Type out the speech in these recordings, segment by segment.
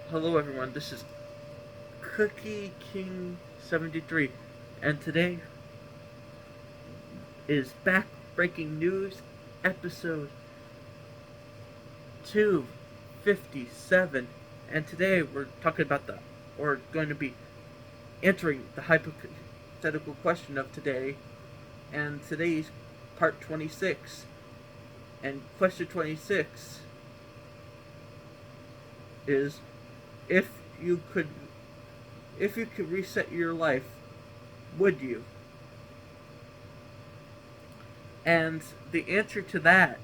Hello everyone, this is Cookie King 73 and today is Back Breaking News episode 257, and today we're going to be answering the hypothetical question of today, and today's part 26. And question 26 is, if you could if you could reset your life, would you? And the answer to that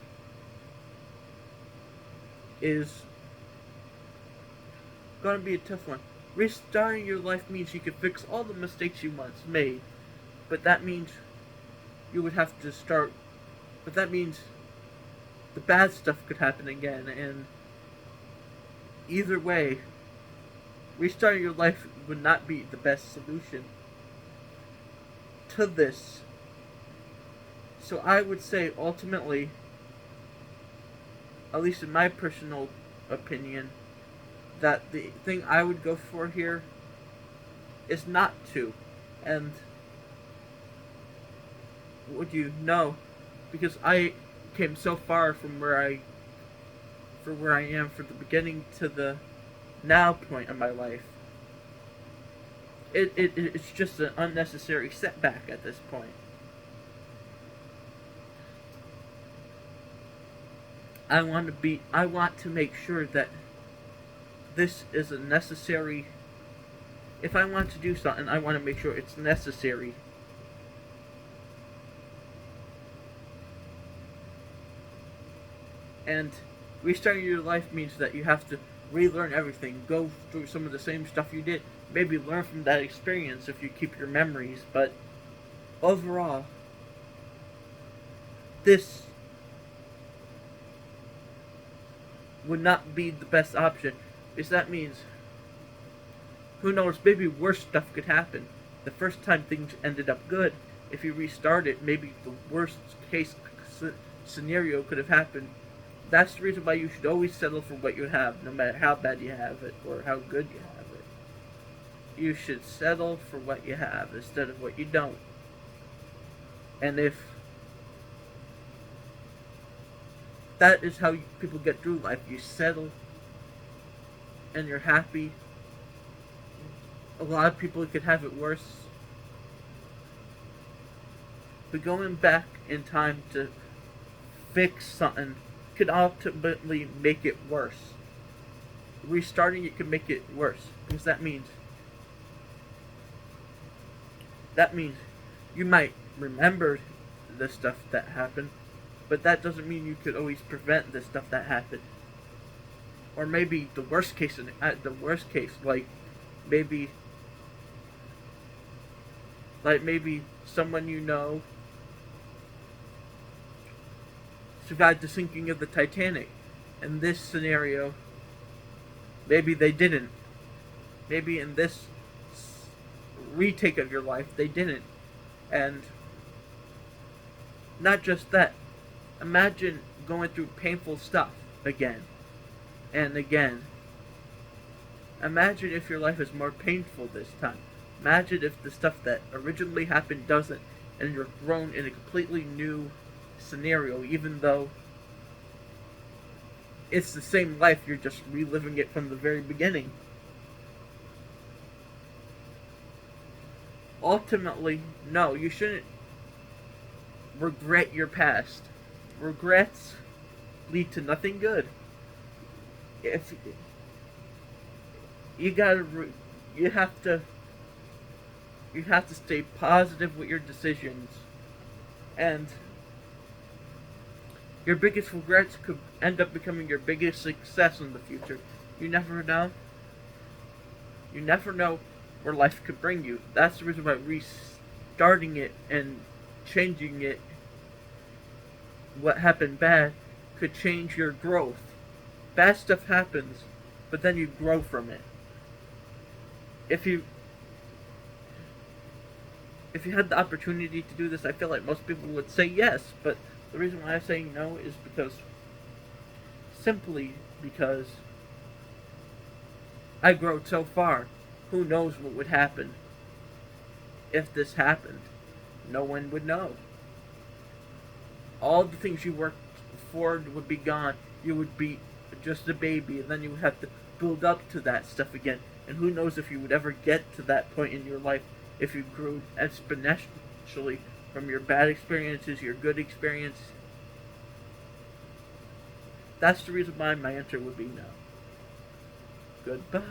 is going to be a tough one. Restarting your life means you can fix all the mistakes you once made, but that means you would have to start. But that means the bad stuff could happen again, and either way, restarting your life would not be the best solution to this. So I would say ultimately, at least in my personal opinion, that the thing I would go for here is not to. And would you know? Because I came so far from where I am, from the beginning to the now point in my life. It's just an unnecessary setback at this point. I want to make sure that this is a necessary. If I want to do something, I want to make sure it's necessary. And restarting your life means that you have to relearn everything, go through some of the same stuff you did, maybe learn from that experience if you keep your memories, but overall, this would not be the best option, because that means, who knows, maybe worse stuff could happen. The first time things ended up good. If you restart it, maybe the worst case scenario could have happened. That's the reason why you should always settle for what you have, no matter how bad you have it or how good you have it. You should settle for what you have instead of what you don't. And if that is how people get through life, you settle and you're happy. A lot of people could have it worse. But going back in time to fix something could ultimately make it worse. Restarting it could make it worse, because that means you might remember the stuff that happened, but that doesn't mean you could always prevent the stuff that happened. Or maybe the worst case, like maybe someone you know survived the sinking of the Titanic. In this scenario, maybe they didn't. Maybe in this retake of your life, they didn't. And not just that. Imagine going through painful stuff again and again. Imagine if your life is more painful this time. Imagine if the stuff that originally happened doesn't, and you're thrown in a completely new scenario, even though it's the same life, you're just reliving it from the very beginning. Ultimately, no, you shouldn't regret your past. Regrets lead to nothing good. If you gotta, you have to, stay positive with your decisions, and your biggest regrets could end up becoming your biggest success in the future. You never know. You never know where life could bring you. That's the reason why restarting it and changing it, what happened bad, could change your growth. Bad stuff happens, but then you grow from it. If you had the opportunity to do this, I feel like most people would say yes, but the reason why I'm saying no is simply because I growed so far. Who knows what would happen if this happened? No one would know. All the things you worked for would be gone. You would be just a baby, and then you would have to build up to that stuff again. And who knows if you would ever get to that point in your life if you grew exponentially from your bad experiences, your good experience. That's the reason why my answer would be no. Goodbye.